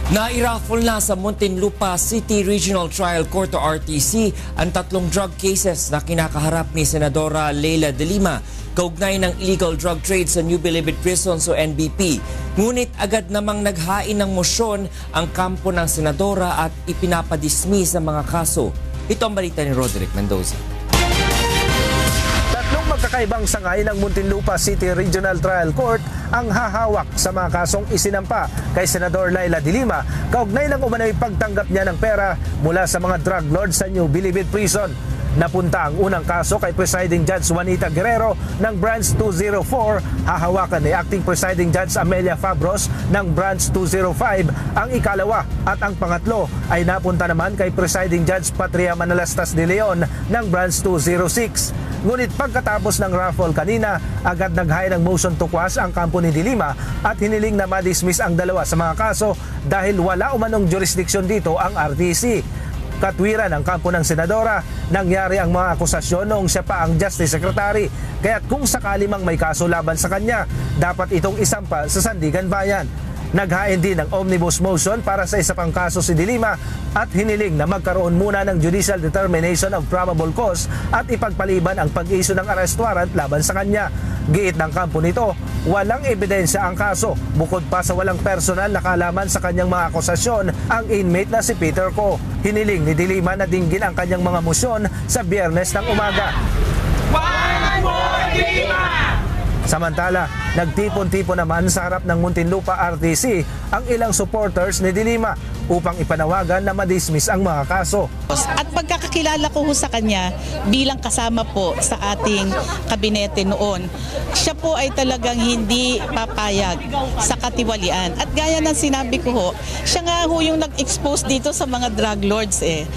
Nairaffle na sa Muntinlupa City Regional Trial Court o RTC ang tatlong drug cases na kinakaharap ni Senadora Leila De Lima kaugnay ng illegal drug trade sa New Bilibid Prisons o NBP. Ngunit agad namang naghain ng mosyon ang kampo ng Senadora at ipinapadismiss ang mga kaso. Ito ang balita ni Roderick Mendoza. Magkakaibang sangay ng Muntinlupa City Regional Trial Court ang hahawak sa mga kasong isinampa kay Senador Leila De Lima kaugnay ng umano'y pagtanggap niya ng pera mula sa mga drug lords sa New Bilibid Prison. Napunta ang unang kaso kay Presiding Judge Juanita Guerrero ng Branch 204, hahawakan ni Acting Presiding Judge Amelia Fabros ng Branch 205 ang ikalawa, at ang pangatlo ay napunta naman kay Presiding Judge Patria Manalastas de Leon ng Branch 206. Ngunit pagkatapos ng raffle kanina, agad naghain ng motion to quash ang kampo ni De Lima at hiniling na ma-dismiss ang dalawa sa mga kaso dahil wala umanong jurisdiction dito ang RTC. Katwiran ng kampo ng Senadora, nangyari ang mga akusasyon noong siya pa ang Justice Secretary, kaya't kung sakali mang may kaso laban sa kanya, dapat itong isampa sa Sandigan Bayan. Naghain din ng omnibus motion para sa isa pang kaso si De Lima at hiniling na magkaroon muna ng judicial determination of probable cause at ipagpaliban ang pag-issue ng arrest warrant laban sa kanya. Giit ng kampo nito, walang ebidensya ang kaso bukod pa sa walang personal na kaalaman sa kanyang mga akusasyon ang inmate na si Peter Ko. Hiniling ni De Lima na dinggin ang kanyang mga motion sa Biyernes ng umaga. One more De Lima! Samantala, nagtipon-tipon naman sa harap ng Muntinlupa RTC ang ilang supporters ni De Lima upang ipanawagan na ma-dismiss ang mga kaso. At pagkakakilala ko sa kanya bilang kasama po sa ating kabinete noon, siya po ay talagang hindi papayag sa katiwalian. At gaya ng sinabi ko ho, siya nga ho yung nag-expose dito sa mga drug lords eh.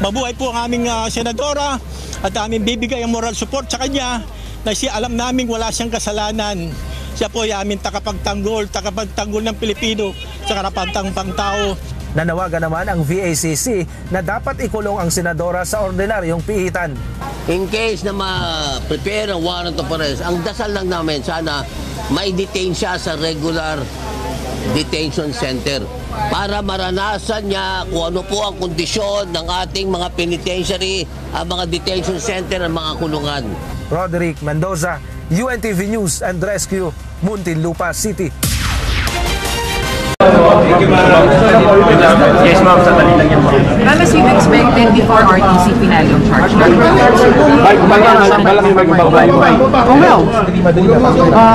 Mabuhay po ang aming senadora at aming bibigay ang moral support sa kanya na siya alam naming wala siyang kasalanan. Siya po ay aming takapagtanggol ng Pilipino sa karapatang pangtao. Nanawagan naman ang VACC na dapat ikulong ang senadora sa ordinaryong pihitan. In case na ma-prepare ang warrant of arrest, ang dasal lang namin sana mai-detain siya sa regular detention center para maranasan niya kung ano po ang kondisyon ng ating mga penitentiary, ang mga detention center, ang mga kulungan. Roderick Mendoza, UNTV News and Rescue, Muntinlupa City. Yes, ma'am. Sandali lang yan, ma'am. Ma'am, as you expected before RTC final yung charge?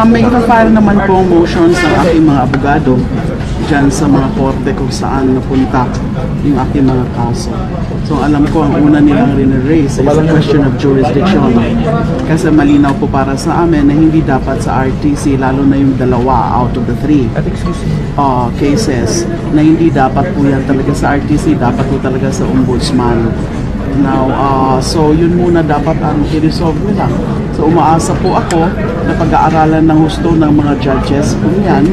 May file naman po motions ng aking mga abogado dyan sa mga korte kung saan napunta yung aking mga kaso. So alam ko ang una nilang rin-raise is a question of jurisdiction. Kasi malinaw po para sa amin na hindi dapat sa RTC, lalo na yung dalawa out of the 3 cases, na hindi dapat po yan talaga sa RTC, dapat po talaga sa ombudsman. Now, so yun muna dapat ang i-resolve nila. So umaasa po ako na pag-aaralan ng husto ng mga judges kung yan,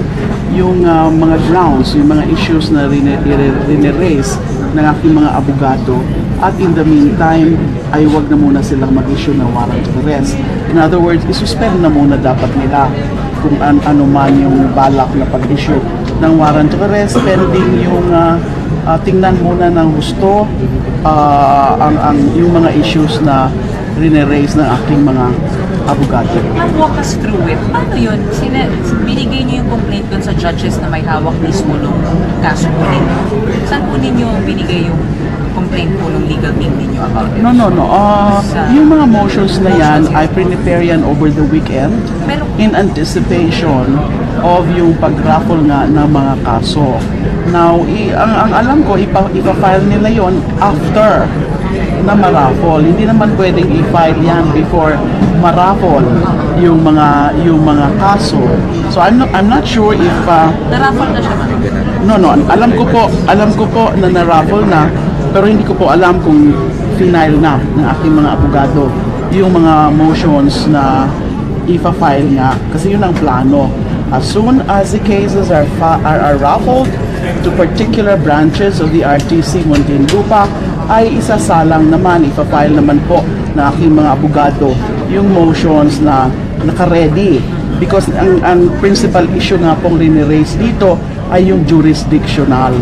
yung mga grounds, yung mga issues na rin-raise ng aking mga abogado, at in the meantime ay wag na muna silang mag-issue ng warrant of arrest. In other words, isuspend na muna dapat nila kung ano man yung balak na pag-issue ng warrant of arrest pending yung tingnan muna ng husto yung mga issues na rin-raise ng aking mga abogado. Walk us through it. Paano yun? Binigay niyo yung complaint dun sa judges na may hawak mismo nung kaso po ninyo. Saan po ninyo binigay yung complaint po ng legal team ninyo about it? No. Yung mga motions na yan, I prepare yan over the weekend in anticipation of yung pag-raffle nga ng mga kaso. Now, ang alam ko, ipa-file nila yon after na ma-raffle. Hindi naman pwedeng i-file yan before ma-raffle yung mga kaso. So I'm not sure if na-raffle na siya ba? No. Alam ko po na na-raffle na, pero hindi ko po alam kung final na ng aking mga abogado yung mga motions na ipa-file nga, kasi yun ang plano. As soon as the cases are raffled to particular branches of the RTC Muntinlupa, ay isasalang naman, ipa-file naman po na aking mga abogado yung motions na naka-ready. Because ang principal issue nga pong rin-raise dito ay yung jurisdictional.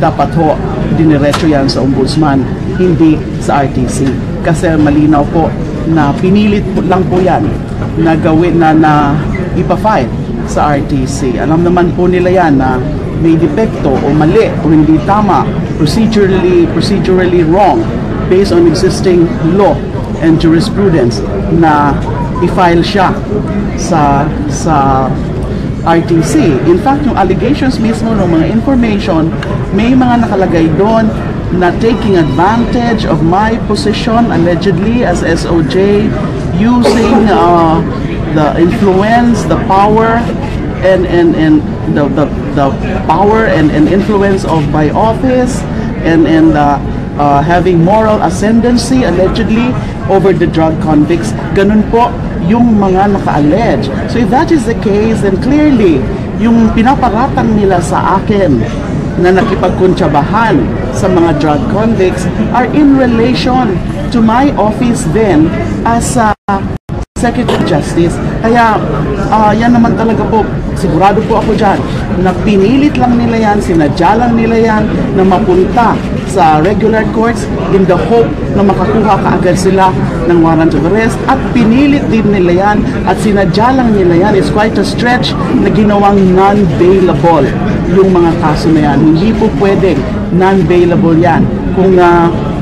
Dapat ho, diniretso yan sa ombudsman, hindi sa RTC. Kasi malinaw po na pinilit po lang po yan na gawin na ipa-file sa RTC. Alam naman po nila yan na may depekto o mali o hindi tama, procedurally wrong based on existing law and jurisprudence na i-file siya sa RTC. In fact, yung allegations mismo ng mga information, may mga nakalagay doon na taking advantage of my position allegedly as SOJ, using the influence, the power, and the power and influence of my office, and having moral ascendancy allegedly over the drug convicts. Ganun po yung mga naka-allege. So if that is the case, then clearly yung pinaparatang nila sa akin na nakipagkuntsabahan sa mga drug convicts are in relation to my office then as Secretary of Justice. Kaya yan naman talaga po, sigurado po ako dyan, na pinilit lang nila yan, sinadya lang nila yan na mapunta sa regular courts in the hope na makakuha kaagad sila ng warrant of arrest, at pinilit din nila yan at sinadya lang nila yan. It's quite a stretch na ginawang non-bailable yung mga kaso na yan. Hindi po pwedeng non-bailable yan. Kung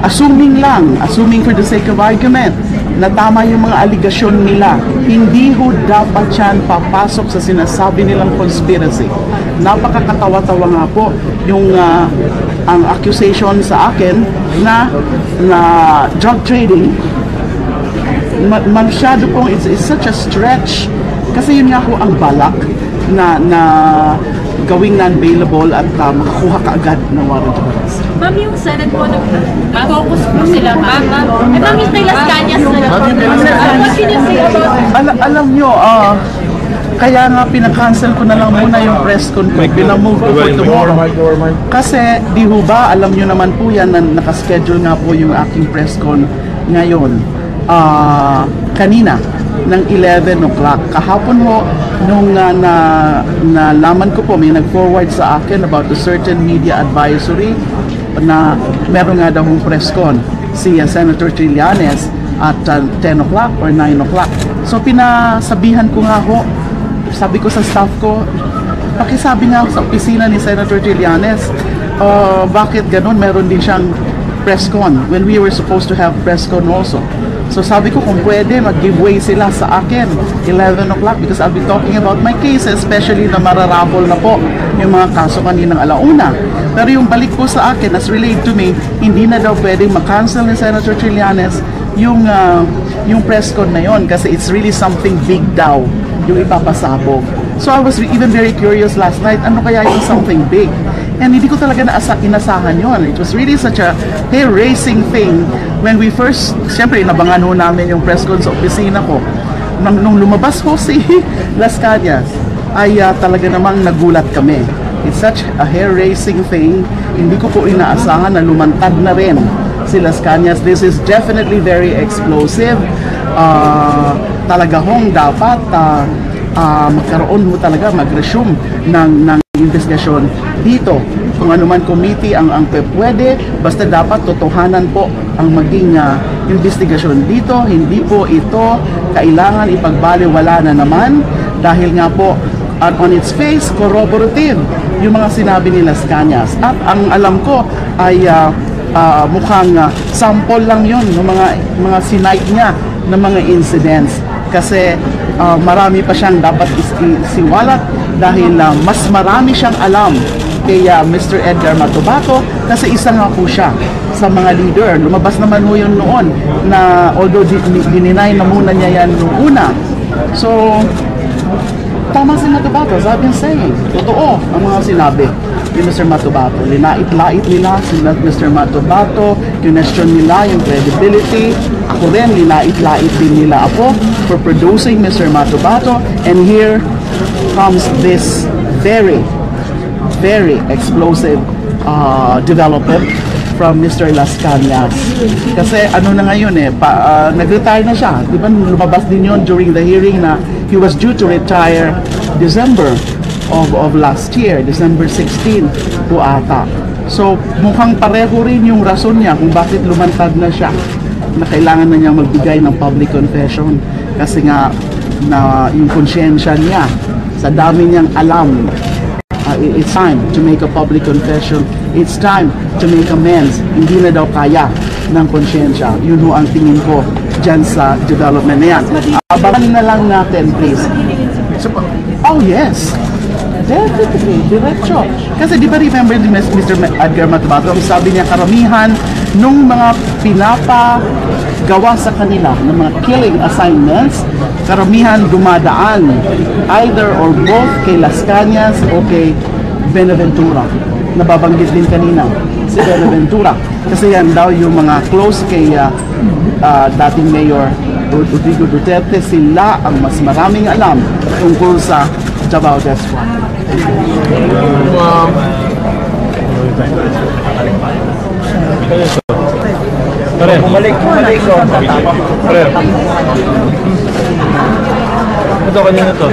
assuming for the sake of argument na tama yung mga aligasyon nila, hindi ho dapat yan papasok sa sinasabi nilang conspiracy. Napakakatawa-tawa nga po yung ang accusation sa akin na drug trading. Masyado pong it's such a stretch kasi yun nga ho ang balak na gawing non-bailable at makakuha ka agad ng warrant of arrest. Ma'am, yung Senate po, nag-focus po sila, ma'am. Ma'am, yung kay Las Cañas na alam nyo, kaya nga pinakancel ko na lang muna yung press con ko, pinamove ko for tomorrow. Kasi di ho ba, alam nyo naman po yan na nakaschedule nga po yung aking press con ngayon, kanina ng 11 o'clock. Kahapon ho, nung nalaman ko po, may nag-forward sa akin about a certain media advisory na meron nga daw hong press con si Senator Trillanes at 10 o'clock or 9 o'clock. So pinasabihan ko nga ho, sabi ko sa staff ko, pakisabi nga sa opisina ni Senator Trillanes, bakit ganun, meron din siyang press con when we were supposed to have press con also. So sabi ko kung pwede mag-giveaway sila sa akin 11 o'clock because I'll be talking about my case, especially na mararapol na po yung mga kaso kaninang alauna. Pero yung balik po sa akin as relayed to me, hindi na daw pwedeng makancel ni Senator Trillanes yung press con na yon kasi it's really something big daw yung ipapasabog. So I was even very curious last night, ano kaya yung something big? And hindi ko talaga inasahan yon. It was really such a hair-raising thing when we first, siyempre inabangan ho namin yung press con sa opisina ko. Nung lumabas ho si Las Cañas, ay talaga namang nagulat kami. It's such a hair-raising thing. Hindi ko po inaasahan na lumantad na rin si Las Cañas. This is definitely very explosive. Talaga hong dapat magkaroon mo talaga, mag-resume ng investigasyon dito. Kung ano man committee ang pwede, basta dapat totohanan po ang maging investigasyon dito. Hindi po ito kailangan ipagbaliwala na naman dahil nga po on its face, corroborative yung mga sinabi ni Las Cañas. At ang alam ko ay mukhang sample lang yun ng mga sinite niya ng mga incidents. Kasi marami pa siyang dapat isiwalat dahil mas marami siyang alam kay Mr. Edgar Matubato kasi isa nga po siya sa mga leader. Lumabas naman ho yun noon na although dininay na muna niya yan noong una. So, tama si Matubato, as I've been saying. Totoo ang mga sinabi ni Mr. Matubato. Linait-lait nila si Mr. Matubato, kinestyon nila yung credibility. Ako rin, linait-lait din nila ako for producing Mr. Matubato. And here comes this very explosive development from Mr. Las Cañas. Kasi ano na ngayon nag-retire na siya. Di ba lumabas din yun during the hearing na he was due to retire December of last year, December 16 po ata. So mukhang pareho rin yung rason niya kung bakit lumantad na siya na kailangan na niya magbigay ng public confession kasi nga na yung konsyensya niya sa dami niyang alam. It's time to make a public confession. It's time to make amends. Hindi na daw kaya ng konsyensya. Yun ho ang tingin ko dyan sa development na yan. Abangan na lang natin, please. Oh, yes. Definitely. Diretso. Kasi di ba remember ni Mr. Edgar Matabato, sabi niya karamihan nung mga pinapagawa sa kanila ng mga killing assignments, karamihan dumadaan either or both kay Las Cañas o kay Benaventura. Nababanggit din kanina si Benaventura. Kasi yan daw yung mga close kay dating Mayor Rodrigo Duterte. Sila ang mas maraming alam tungkol sa Davao Death Squad. Bumalik ko. Ito kanina to.